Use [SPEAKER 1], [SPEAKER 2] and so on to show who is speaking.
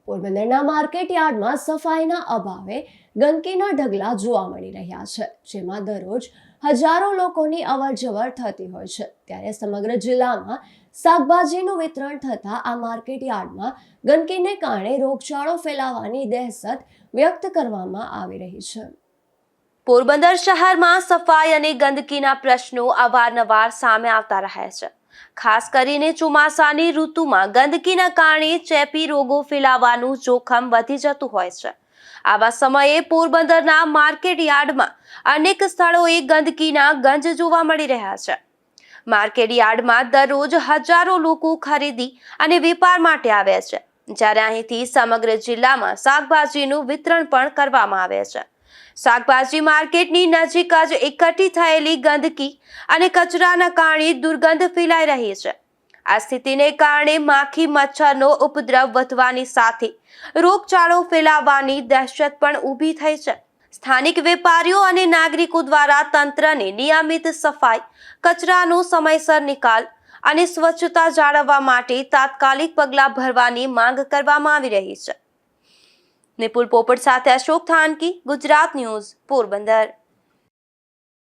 [SPEAKER 1] પોરબંદરના માર્કેટ યાર્ડમાં સફાઈના અભાવે ગંદકીના ઢગલા જોવા મળી રહ્યા છે, જેમાં દરરોજ હજારો લોકોની અવરજવર થતી હોય છે। ત્યારે સમગ્ર જિલ્લામાં શાકભાજીનું વિતરણ થતા આ માર્કેટ યાર્ડમાં ગંદકીને કારણે રોગચાળો ફેલાવાની દહેશત વ્યક્ત કરવામાં આવી રહી છે।
[SPEAKER 2] પોરબંદર શહેરમાં સફાઈ અને ગંદકીના પ્રશ્નો અવારનવાર સામે આવતા રહે છે। ખાસ કરીને ચોમાસાની ઋતુમાં ગંદકીના કારણે ચેપી રોગો ફેલાવાનું જોખમ વધી જતું હોય છે। આવા સમયે પોરબંદરના માર્કેટ યાર્ડમાં અનેક સ્થળોએ ગંદકીના ગંજ જોવા મળી રહ્યા છે। માર્કેટ યાર્ડમાં દરરોજ હજારો લોકો ખરીદી અને વેપાર માટે આવે છે, જ્યારે અહીંથી સમગ્ર જિલ્લામાં શાકભાજીનું વિતરણ પણ કરવામાં આવે છે। શાકભાજી માર્કેટની નજીક જ એકઠી થયેલી ગંદકી અને કચરાના કારણે દુર્ગંધ ફેલાઈ રહી છે। આ સ્થિતિને કારણે માખી મચ્છરનો ઉપદ્રવ વધવાની સાથે રોગચાળો ફેલાવાની દહેશત પણ ઊભી થઈ છે। સ્થાનિક વેપારીઓ અને નાગરિકો દ્વારા તંત્રને નિયમિત સફાઈ, કચરાનો સમયસર નિકાલ અને સ્વચ્છતા જાળવવા માટે તાત્કાલિક પગલાં ભરવાની માંગ કરવામાં આવી રહી છે। નિપુલ પોપટ સાથે અશોક થાનકી, ગુજરાત ન્યૂઝ, પોરબંદર।